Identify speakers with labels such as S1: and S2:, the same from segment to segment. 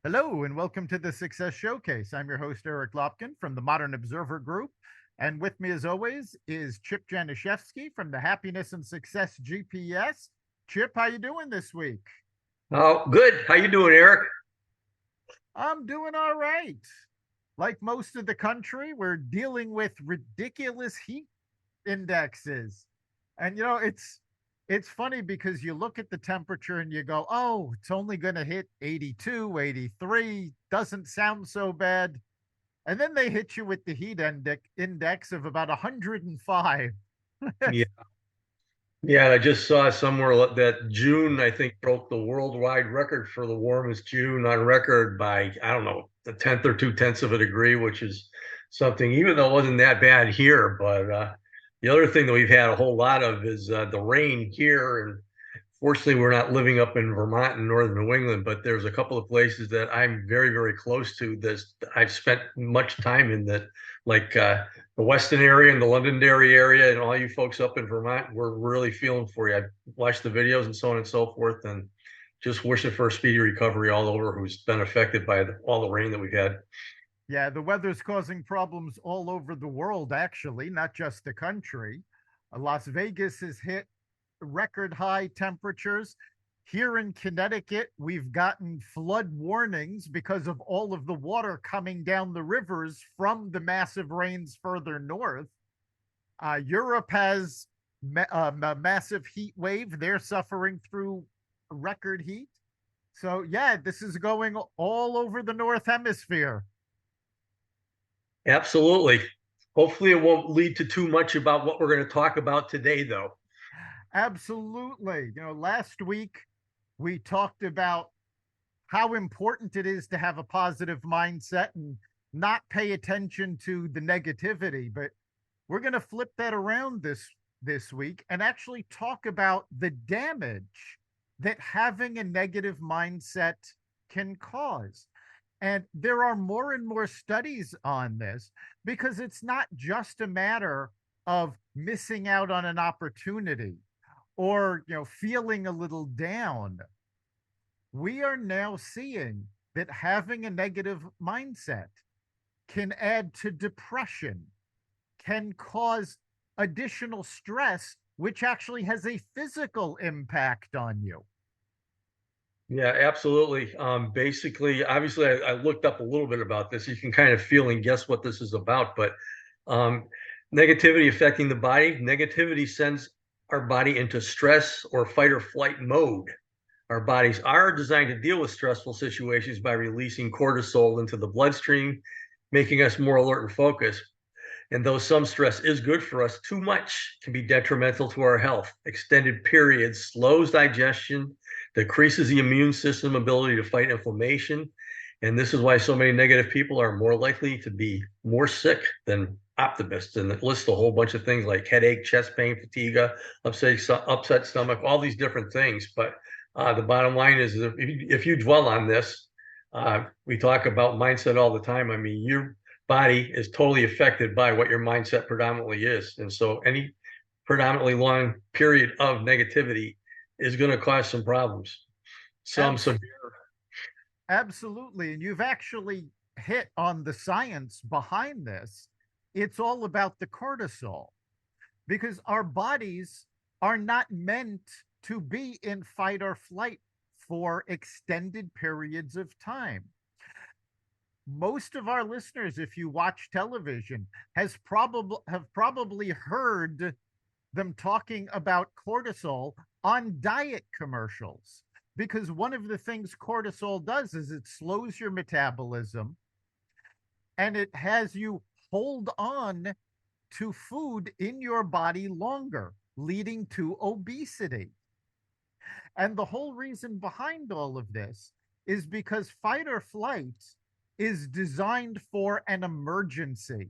S1: Hello, and welcome to the Success Showcase. I'm your host, Eric Lopkin from the Modern Observer Group. And with me, as always, is Chip Janiszewski from the Happiness and Success GPS. Chip, how you doing this week?
S2: Oh, good. How you doing, Eric?
S1: I'm doing all right. Like most of the country, we're dealing with ridiculous heat indexes. And it's funny because you look at the temperature and you go, "Oh, it's only going to hit 82, 83. Doesn't sound so bad." And then they hit you with the heat index of about 105.
S2: Yeah, yeah. I just saw somewhere that June, I think, broke the worldwide record for the warmest June on record by, I don't know, a tenth or two tenths of a degree, which is something, even though it wasn't that bad here. But the other thing that we've had a whole lot of is the rain here. And fortunately, we're not living up in Vermont and northern New England, but there's a couple of places that I'm very, very close to that I've spent much time in that, like the Weston area and the Londonderry area, and all you folks up in Vermont, we're really feeling for you. I watched the videos and so on and so forth, and just wishing for a speedy recovery all over who's been affected by all the rain that we've had.
S1: Yeah, the weather's causing problems all over the world, actually, not just the country. Las Vegas has hit record high temperatures. Here in Connecticut, we've gotten flood warnings because of all of the water coming down the rivers from the massive rains further north. Europe has a massive heat wave. They're suffering through record heat. So, yeah, this is going all over the North Hemisphere.
S2: Absolutely. Hopefully, it won't lead to too much about what we're going to talk about today, though.
S1: Absolutely. Last week we talked about how important it is to have a positive mindset and not pay attention to the negativity, but we're going to flip that around this week and actually talk about the damage that having a negative mindset can cause. And there are more and more studies on this because it's not just a matter of missing out on an opportunity or feeling a little down. We are now seeing that having a negative mindset can add to depression, can cause additional stress, which actually has a physical impact on you.
S2: Yeah, absolutely. Basically, obviously, I looked up a little bit about this. You can kind of feel and guess what this is about, but um, negativity affecting the body. Negativity sends our body into stress or fight or flight mode. Our bodies are designed to deal with stressful situations by releasing cortisol into the bloodstream, making us more alert and focused. And though some stress is good for us, too much can be detrimental to our health. Extended periods slows digestion, decreases the immune system ability to fight inflammation. And this is why so many negative people are more likely to be more sick than optimists. And it lists a whole bunch of things like headache, chest pain, fatigue, upset stomach, all these different things. But the bottom line is if you dwell on this, we talk about mindset all the time. I mean, you're body is totally affected by what your mindset predominantly is. And so any predominantly long period of negativity is going to cause some problems. Some
S1: Abs-
S2: severe.
S1: Absolutely. And you've actually hit on the science behind this. It's all about the cortisol because our bodies are not meant to be in fight or flight for extended periods of time. Most of our listeners, if you watch television, have probably heard them talking about cortisol on diet commercials because one of the things cortisol does is it slows your metabolism and it has you hold on to food in your body longer, leading to obesity. And the whole reason behind all of this is because fight or flight is designed for an emergency.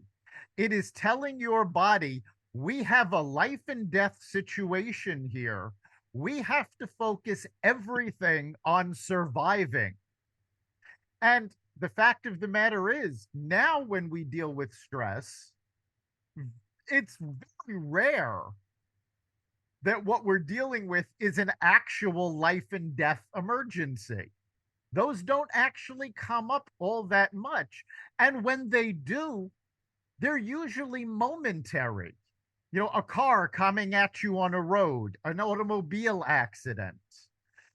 S1: It is telling your body, we have a life and death situation here. We have to focus everything on surviving. And the fact of the matter is, now when we deal with stress, it's very rare that what we're dealing with is an actual life and death emergency. Those don't actually come up all that much. And when they do, they're usually momentary. You know, a car coming at you on a road, an automobile accident.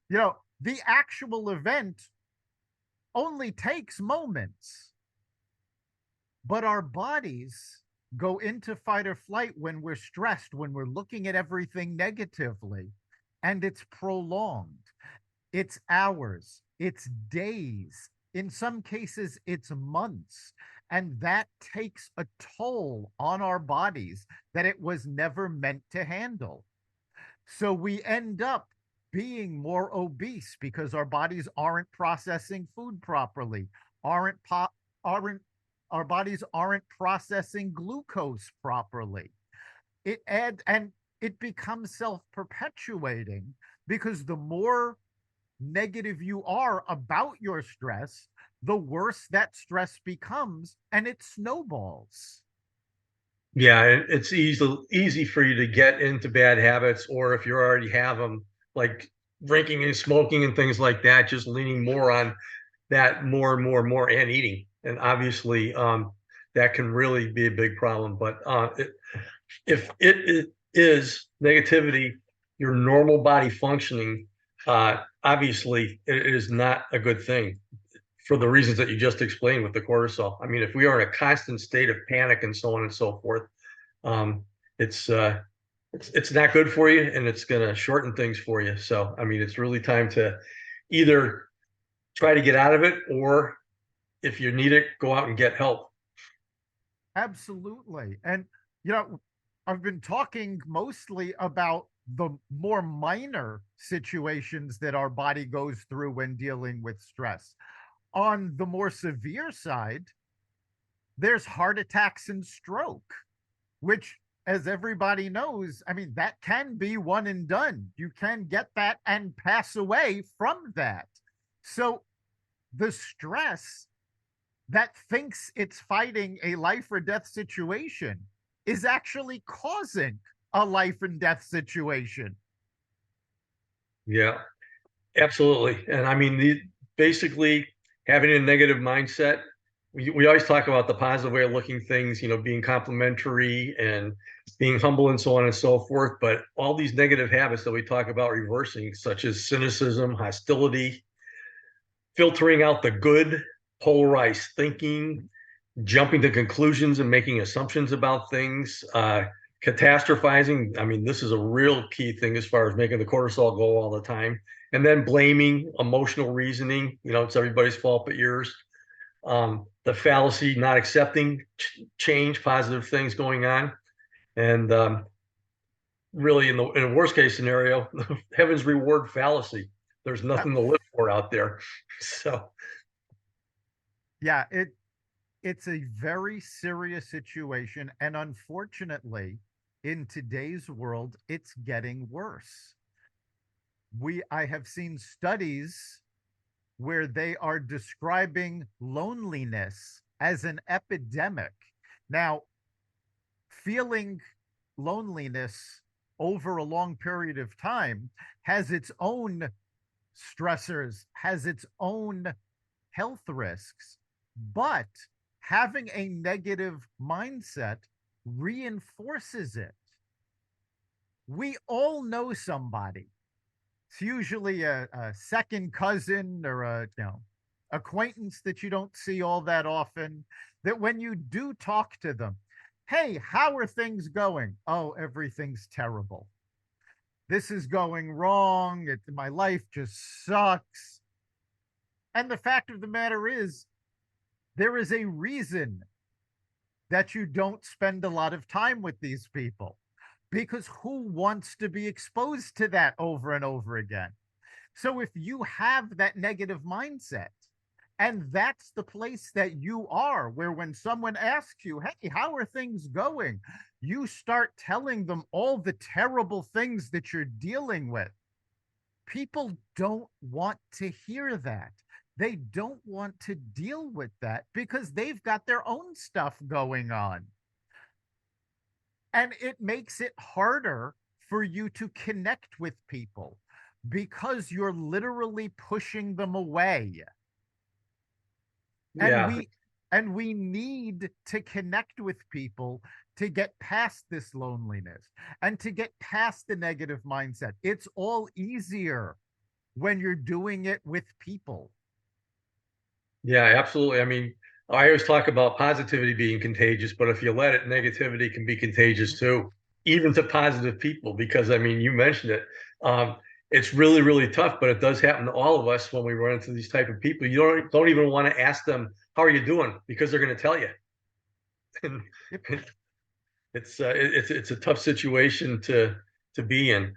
S1: You know, the actual event only takes moments, but our bodies go into fight or flight when we're stressed, when we're looking at everything negatively, and it's prolonged. It's hours, it's days. In some cases, it's months. And that takes a toll on our bodies that it was never meant to handle. So we end up being more obese because our bodies aren't processing food properly, aren't aren't our bodies aren't processing glucose properly. And it becomes self-perpetuating because the more negative you are about your stress, the worse that stress becomes and it snowballs.
S2: Yeah, it's easy for you to get into bad habits, or if you already have them, like drinking and smoking and things like that, just leaning more on that more and more and more, and eating. And obviously, that can really be a big problem. But if it is negativity, your normal body functioning, obviously, it is not a good thing for the reasons that you just explained with the cortisol. I mean, if we are in a constant state of panic and so on and so forth, um, it's it's not good for you, and it's going to shorten things for you. So, I mean, it's really time to either try to get out of it, or if you need it, go out and get help.
S1: Absolutely. And, you know, I've been talking mostly about the more minor situations that our body goes through when dealing with stress. On the more severe side, there's heart attacks and stroke, which, as everybody knows, I mean, that can be one and done. You can get that and pass away from that. So the stress that thinks it's fighting a life or death situation is actually causing a life and death situation.
S2: Yeah, absolutely. And I mean, basically having a negative mindset, we always talk about the positive way of looking things, being complimentary and being humble and so on and so forth. But all these negative habits that we talk about reversing, such as cynicism, hostility, filtering out the good, polarized thinking, jumping to conclusions and making assumptions about things, catastrophizing. I mean, this is a real key thing as far as making the cortisol go all the time. And then blaming, emotional reasoning, it's everybody's fault but yours. The fallacy, not accepting change, positive things going on. And really, in a worst case scenario, heaven's reward fallacy. There's nothing to live for out there. So,
S1: Yeah, it's a very serious situation, and unfortunately, in today's world, it's getting worse. I have seen studies where they are describing loneliness as an epidemic. Now, feeling loneliness over a long period of time has its own stressors, has its own health risks, but having a negative mindset reinforces it. We all know somebody. It's usually a second cousin or a acquaintance that you don't see all that often. That when you do talk to them, hey, how are things going? Oh, everything's terrible. This is going wrong. My life just sucks. And the fact of the matter is, there is a reason that you don't spend a lot of time with these people, because who wants to be exposed to that over and over again? So if you have that negative mindset, and that's the place that you are, where when someone asks you, hey, how are things going? You start telling them all the terrible things that you're dealing with. People don't want to hear that. They don't want to deal with that because they've got their own stuff going on. And it makes it harder for you to connect with people. because you're literally pushing them away. And
S2: Yeah.
S1: we need to connect with people to get past this loneliness and to get past the negative mindset. It's all easier when you're doing it with people.
S2: Yeah, absolutely. I mean, I always talk about positivity being contagious, but if you let it, negativity can be contagious too, even to positive people. Because I mean, you mentioned it. Um, it's really, really tough, but it does happen to all of us when we run into these type of people. You don't even want to ask them, "How are you doing?" because they're going to tell you. And
S1: Yep.
S2: it's a tough situation to be in.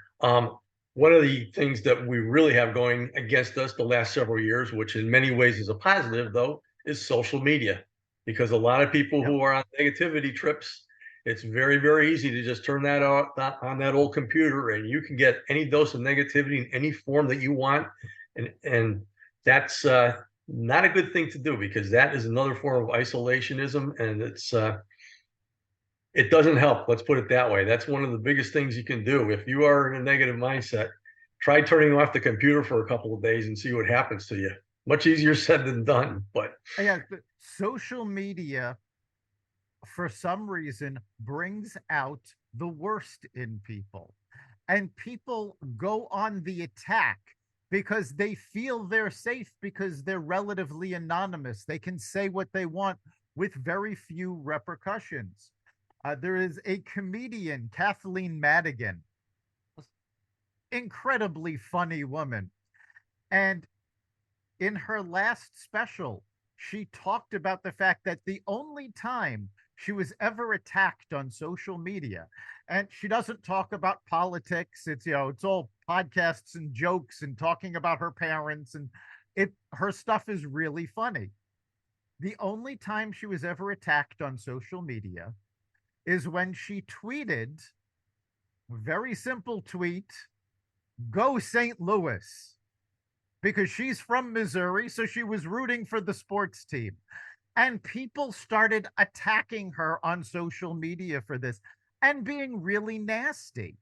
S2: One of the things that we really have going against us the last several years, which in many ways is a positive, though, is social media. Because a lot of people
S1: Yep.
S2: who are on negativity trips, it's very, very easy to just turn that on that old computer, and you can get any dose of negativity in any form that you want, and that's not a good thing to do because that is another form of isolationism, and it doesn't help. Let's put it that way. That's one of the biggest things you can do. If you are in a negative mindset, try turning off the computer for a couple of days and see what happens to you. Much easier said than done, but
S1: Yeah, social media for some reason brings out the worst in people. And people go on the attack because they feel they're safe because they're relatively anonymous. They can say what they want with very few repercussions. There is a comedian, Kathleen Madigan, incredibly funny woman. And in her last special, she talked about the fact that the only time she was ever attacked on social media, and she doesn't talk about politics. It's all podcasts and jokes and talking about her parents, and her stuff is really funny. The only time she was ever attacked on social media is when she tweeted, very simple tweet, "Go St. Louis," because she's from Missouri, so she was rooting for the sports team. And people started attacking her on social media for this and being really nasty.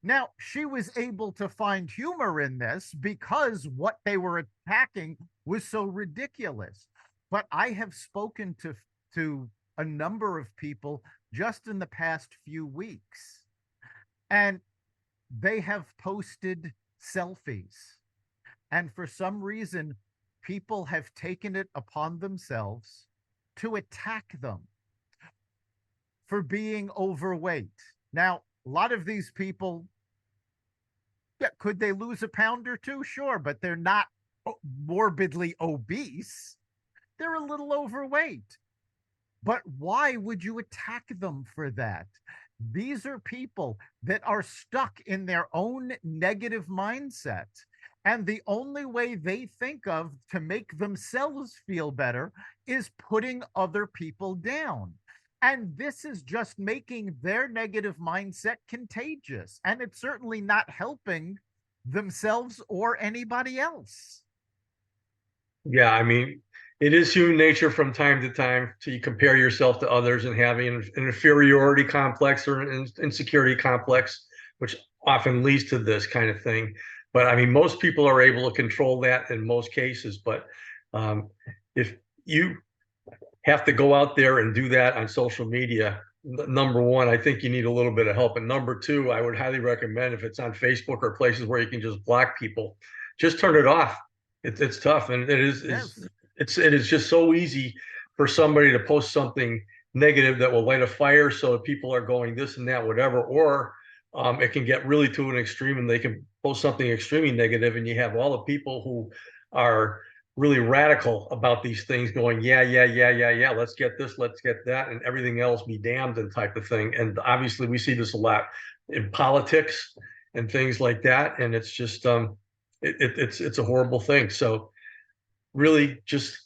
S1: Now, she was able to find humor in this because what they were attacking was so ridiculous. But I have spoken to a number of people just in the past few weeks, and they have posted selfies. And for some reason, people have taken it upon themselves to attack them for being overweight. Now, a lot of these people, yeah, could they lose a pound or two? Sure, but they're not morbidly obese. They're a little overweight. But why would you attack them for that? These are people that are stuck in their own negative mindset. And the only way they think of to make themselves feel better is putting other people down. And this is just making their negative mindset contagious. And it's certainly not helping themselves or anybody else.
S2: yeah, I mean, it is human nature from time to time to compare yourself to others and having an inferiority complex or an insecurity complex, which often leads to this kind of thing. But I mean, most people are able to control that in most cases. But um, if you have to go out there and do that on social media, number one, I think you need a little bit of help. And number two, I would highly recommend if it's on Facebook or places where you can just block people, just turn it off. It's tough, and
S1: Yes.
S2: it is just so easy for somebody to post something negative that will light a fire, so people are going this and that, whatever, or it can get really to an extreme, and they can post something extremely negative, and you have all the people who are really radical about these things going, yeah, yeah, yeah, yeah, yeah, let's get this, let's get that, and everything else be damned and type of thing. And obviously we see this a lot in politics and things like that. And it's just it's a horrible thing. So really just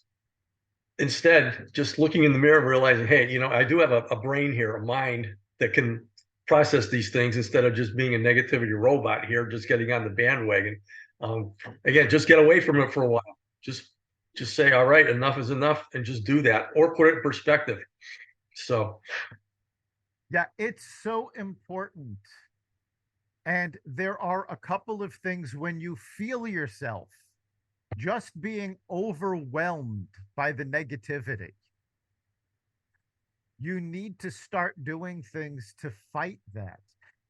S2: instead just looking in the mirror and realizing, hey, I do have a brain here, a mind that can process these things instead of just being a negativity robot here, just getting on the bandwagon. Again, just get away from it for a while. Just just say, all right, enough is enough, and just do that, or put it in perspective. So
S1: Yeah, it's so important. And there are a couple of things when you feel yourself just being overwhelmed by the negativity. You need to start doing things to fight that.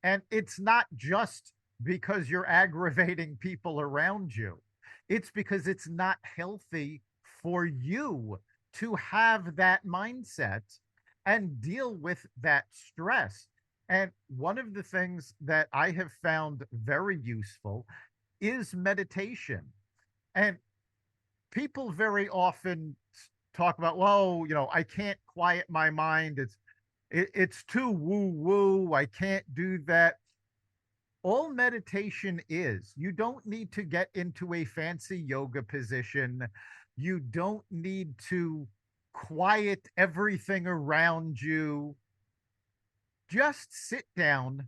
S1: And it's not just because you're aggravating people around you, it's because it's not healthy for you to have that mindset and deal with that stress. And one of the things that I have found very useful is meditation. And people very often talk about, well, I can't quiet my mind. It's too woo woo. I can't do that. All meditation is, you don't need to get into a fancy yoga position. You don't need to quiet everything around you. Just sit down,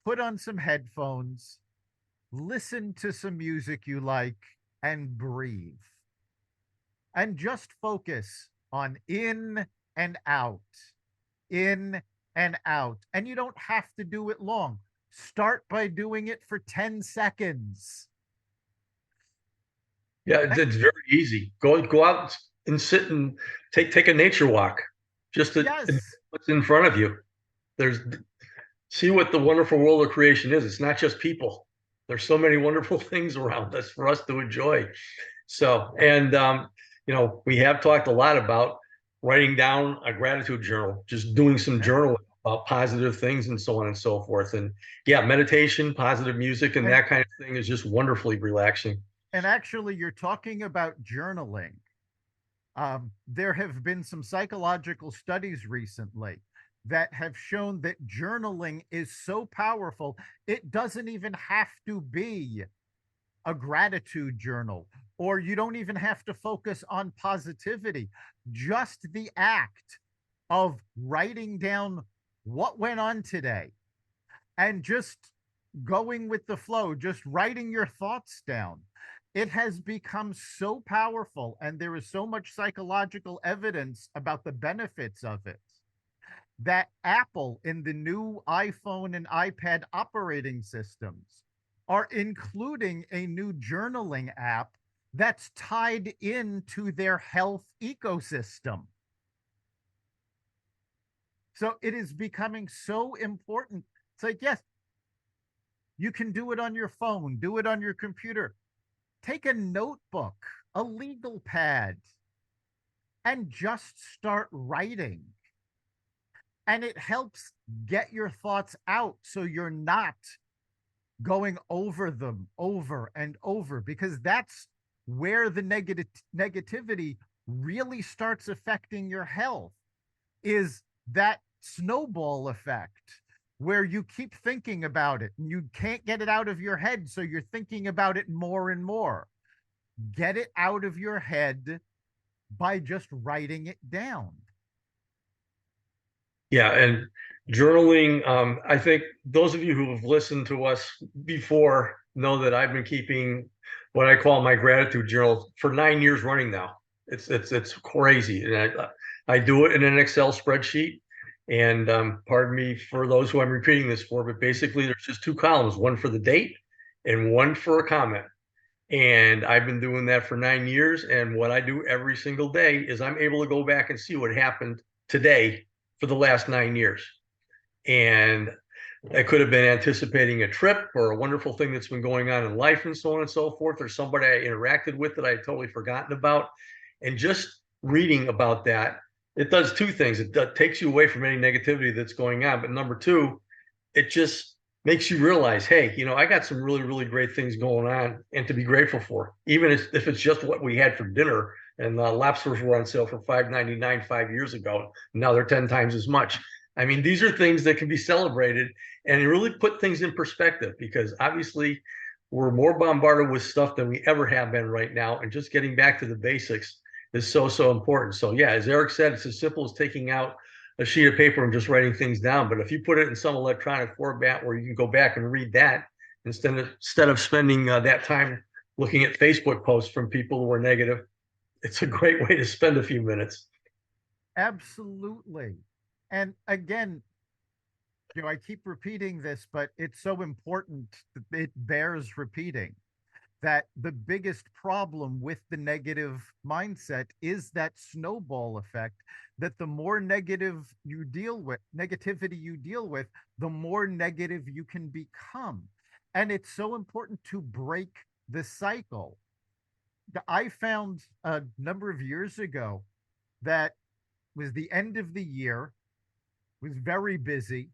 S1: put on some headphones, listen to some music you like, and breathe. And just focus on in and out, in and out. And you don't have to do it long. Start by doing it for 10 seconds.
S2: Yeah, it's very easy. Go out and sit and take a nature walk. Just to
S1: Yes.
S2: what's in front of you. There's See what the wonderful world of creation is. It's not just people. There's so many wonderful things around us for us to enjoy. So, and we have talked a lot about writing down a gratitude journal, just doing some journaling about positive things and so on and so forth. And yeah, meditation, positive music, and
S1: And
S2: that kind of thing is just wonderfully relaxing.
S1: and actually, you're talking about journaling. There have been some psychological studies recently that have shown that journaling is so powerful, it doesn't even have to be a gratitude journal, or you don't even have to focus on positivity. Just the act of writing down what went on today and just going with the flow, just writing your thoughts down. It has become so powerful, and there is so much psychological evidence about the benefits of it that Apple, in the new iPhone and iPad operating systems, are including a new journaling app that's tied into their health ecosystem. So it is becoming so important. It's like, yes, you can do it on your phone, do it on your computer. Take a notebook, a legal pad, and just start writing. And it helps get your thoughts out so you're not going over them over and over, because that's where the negativity really starts affecting your health, is that snowball effect where you keep thinking about it and you can't get it out of your head, so you're thinking about it more and more. Get it out of your head by just writing it down.
S2: Yeah, and journaling, I think those of you who have listened to us before know that I've been keeping what I call my gratitude journal for 9 years running now. It's crazy, and I do it in an Excel spreadsheet. And pardon me for those who I'm repeating this for, but basically there's just two columns, one for the date and one for a comment. And I've been doing that for 9 years. And what I do every single day is I'm able to go back and see what happened today for the last 9 years. And I could have been anticipating a trip or a wonderful thing that's been going on in life and so on and so forth, or somebody I interacted with that I had totally forgotten about. And just reading about that, it does two things. It takes you away from any negativity that's going on. But number two, it just makes you realize, hey, I got some really, really great things going on and to be grateful for, even if it's just what we had for dinner. And lobsters were on sale for $5.99 5 years ago. Now they're 10 times as much. I mean, these are things that can be celebrated and really put things in perspective, because obviously we're more bombarded with stuff than we ever have been right now. And just getting back to the basics is so, so important. So yeah, as Eric said, it's as simple as taking out a sheet of paper and just writing things down. But if you put it in some electronic format where you can go back and read that instead of spending that time looking at Facebook posts from people who are negative, it's a great way to spend a few minutes.
S1: Absolutely. And again, I keep repeating this, but it's so important that it bears repeating that the biggest problem with the negative mindset is that snowball effect, that the more negativity you deal with, the more negative you can become. And it's so important to break the cycle. I found a number of years ago that was the end of the year, was very busy,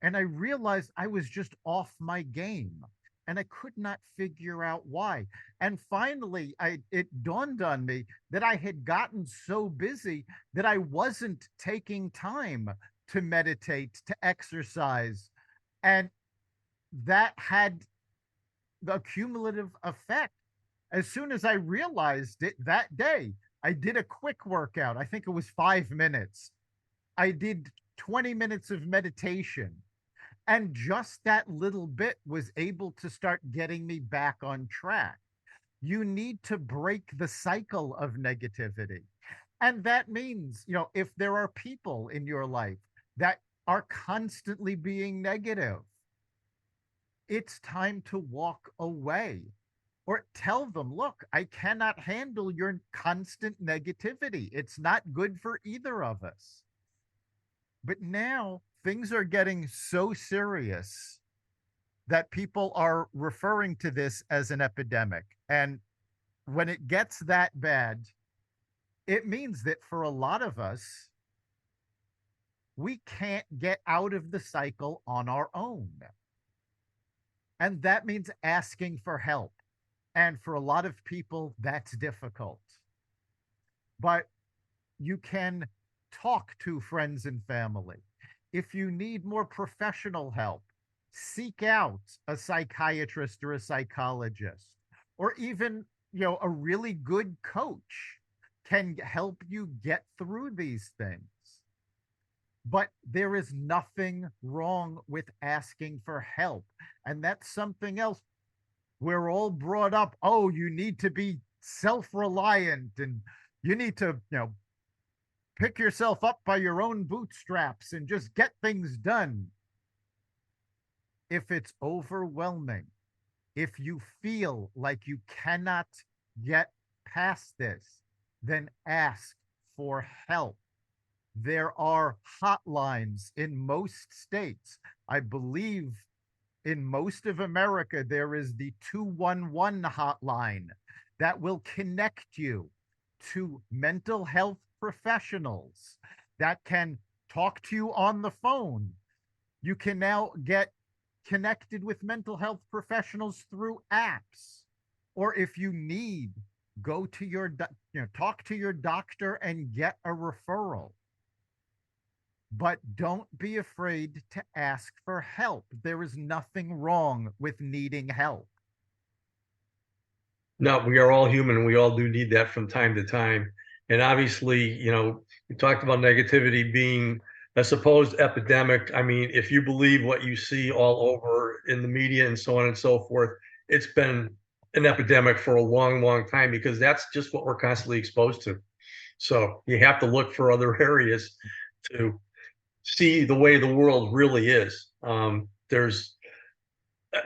S1: and I realized I was just off my game and I could not figure out why. And finally, it dawned on me that I had gotten so busy that I wasn't taking time to meditate, to exercise. And that had the cumulative effect. As soon as I realized it that day, I did a quick workout. I think it was 5 minutes. I did 20 minutes of meditation. And just that little bit was able to start getting me back on track. You need to break the cycle of negativity. And that means, if there are people in your life that are constantly being negative, it's time to walk away or tell them, look, I cannot handle your constant negativity. It's not good for either of us. But now things are getting so serious that people are referring to this as an epidemic. And when it gets that bad, it means that for a lot of us, we can't get out of the cycle on our own. And that means asking for help. And for a lot of people, that's difficult. But you can talk to friends and family. If you need more professional help, seek out a psychiatrist or a psychologist, or even, a really good coach can help you get through these things. But there is nothing wrong with asking for help. And that's something else. We're all brought up, oh, you need to be self-reliant and you need to, pick yourself up by your own bootstraps and just get things done. If it's overwhelming, if you feel like you cannot get past this, then ask for help. There are hotlines in most states. I believe in most of America, there is the 211 hotline that will connect you to mental health professionals that can talk to you on the phone. You can now get connected with mental health professionals through apps. Or if you need, go to talk to your doctor and get a referral. But don't be afraid to ask for help. There is nothing wrong with needing help.
S2: No, we are all human and we all do need that from time to time. And obviously, we talked about negativity being a supposed epidemic. I mean, if you believe what you see all over in the media and so on and so forth, it's been an epidemic for a long, long time because that's just what we're constantly exposed to. So you have to look for other areas to see the way the world really is. There's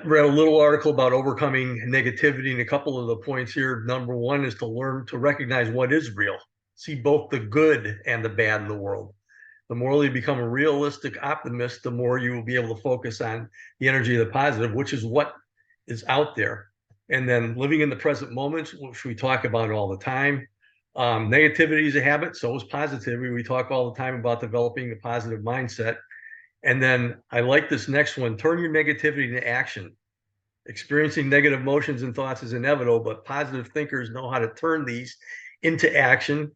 S2: read a little article about overcoming negativity, and a couple of the points here. Number one is to learn to recognize what is real, see both the good and the bad in the world. The more you become a realistic optimist, the more you will be able to focus on the energy of the positive, which is what is out there. And then living in the present moment, which we talk about all the time. Negativity is a habit, so is positivity. We talk all the time about developing a positive mindset. And then I like this next one: turn your negativity into action. Experiencing negative emotions and thoughts is inevitable, but positive thinkers know how to turn these into action.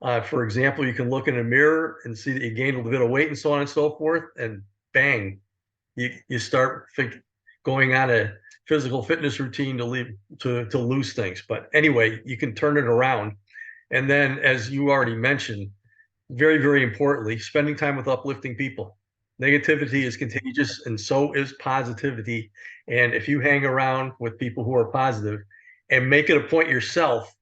S2: For example, you can look in a mirror and see that you gained a bit of weight and so on and so forth, and bang, you start going on a physical fitness routine to lose things. But anyway, you can turn it around. And then, as you already mentioned, very, very importantly, spending time with uplifting people. Negativity is contagious, and so is positivity. And if you hang around with people who are positive and make it a point yourself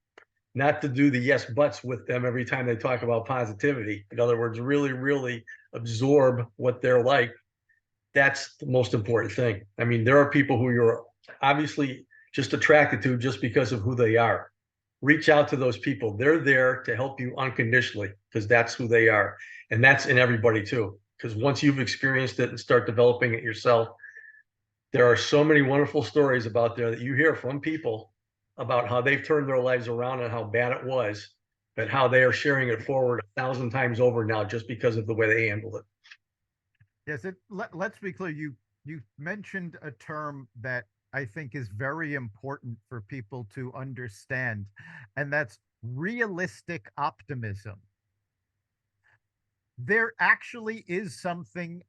S2: not to do the yes buts with them every time they talk about positivity. In other words, really, really absorb what they're like. That's the most important thing. I mean, there are people who you're obviously just attracted to just because of who they are. Reach out to those people. They're there to help you unconditionally because that's who they are. And that's in everybody too. Because once you've experienced it and start developing it yourself, there are so many wonderful stories about there that you hear from people about how they've turned their lives around and how bad it was, but how they are sharing it forward 1,000 times over now just because of the way they handled it.
S1: Yes, let's be clear. You mentioned a term that I think is very important for people to understand, and that's realistic optimism. There actually is something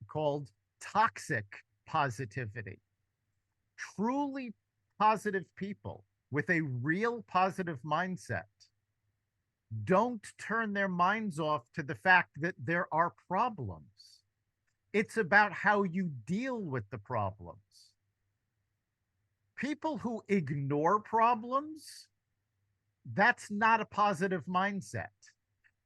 S1: called toxic positivity. Truly positive people with a real positive mindset don't turn their minds off to the fact that there are problems. It's about how you deal with the problems. People who ignore problems, that's not a positive mindset.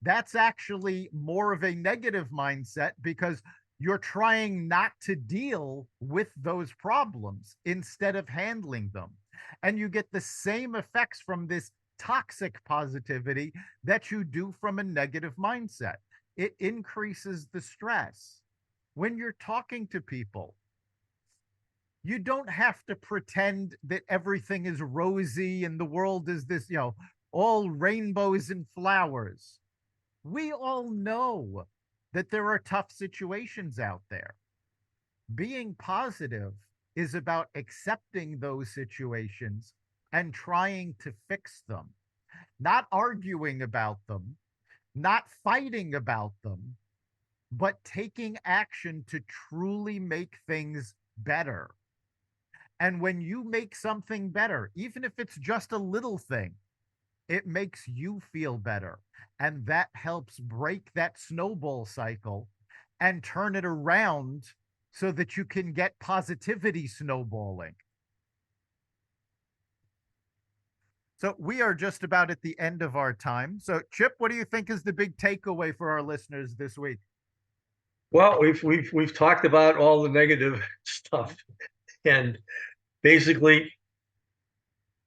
S1: That's actually more of a negative mindset because you're trying not to deal with those problems instead of handling them. And you get the same effects from this toxic positivity that you do from a negative mindset. It increases the stress. When you're talking to people, you don't have to pretend that everything is rosy and the world is this, all rainbows and flowers. We all know that there are tough situations out there. Being positive is about accepting those situations and trying to fix them, not arguing about them, not fighting about them, but taking action to truly make things better. And when you make something better, even if it's just a little thing, it makes you feel better. And that helps break that snowball cycle and turn it around so that you can get positivity snowballing. So we are just about at the end of our time. So Chip, what do you think is the big takeaway for our listeners this week?
S2: Well, we've talked about all the negative stuff, and basically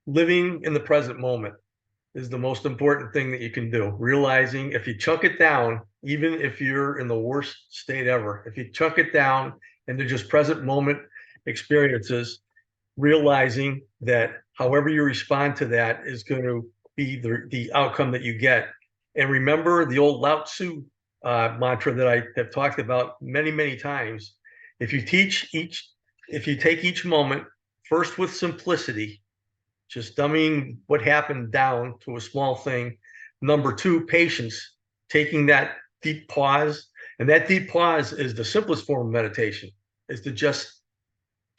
S2: living in the present moment is the most important thing that you can do. Realizing if you chunk it down, even if you're in the worst state ever, if you chunk it down into just present moment experiences, realizing that however you respond to that is going to be the outcome that you get. And remember the old Lao Tzu mantra that I have talked about many, many times. If you if you take each moment first with simplicity, just dumbing what happened down to a small thing. Number two, patience, taking that deep pause. And that deep pause is the simplest form of meditation, is to just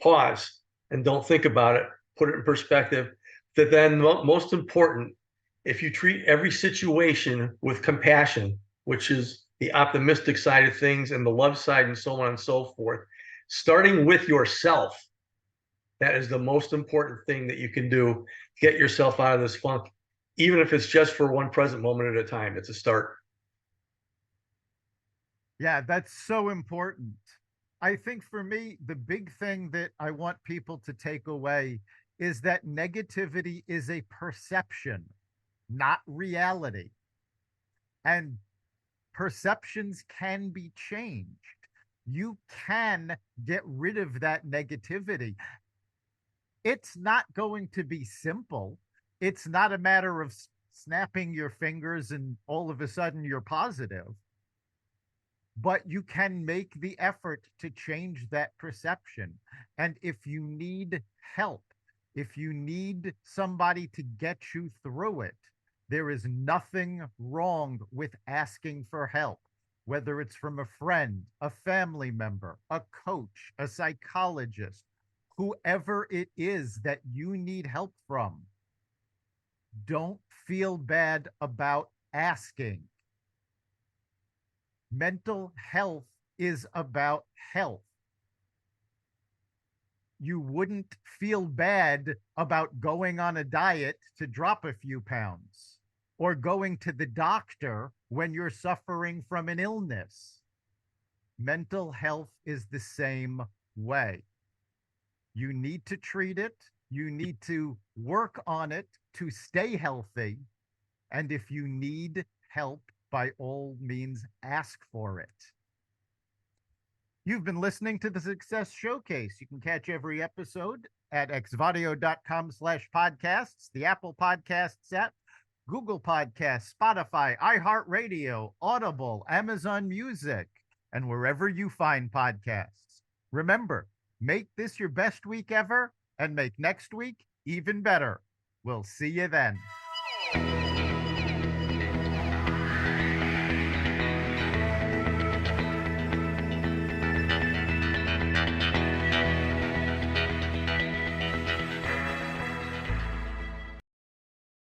S2: pause and don't think about it, put it in perspective. That then, most important, if you treat every situation with compassion, which is the optimistic side of things and the love side and so on and so forth, starting with yourself, that is the most important thing that you can do. Get yourself out of this funk, even if it's just for one present moment at a time. It's a start.
S1: Yeah, that's so important. I think for me, the big thing that I want people to take away is that negativity is a perception, not reality. And perceptions can be changed. You can get rid of that negativity. It's not going to be simple. It's not a matter of snapping your fingers and all of a sudden you're positive, but you can make the effort to change that perception. And if you need help, if you need somebody to get you through it, there is nothing wrong with asking for help, whether it's from a friend, a family member, a coach, a psychologist, whoever it is that you need help from. Don't feel bad about asking. Mental health is about health. you wouldn't feel bad about going on a diet to drop a few pounds or going to the doctor when you're suffering from an illness. Mental health is the same way. You need to treat it, you need to work on it to stay healthy. And if you need help, by all means, ask for it. You've been listening to the Success Showcase. You can catch every episode at xvadio.com/podcasts, the Apple Podcasts app, Google Podcasts, Spotify, iHeartRadio, Audible, Amazon Music, and wherever you find podcasts. Remember, make this your best week ever and make next week even better. We'll see you then.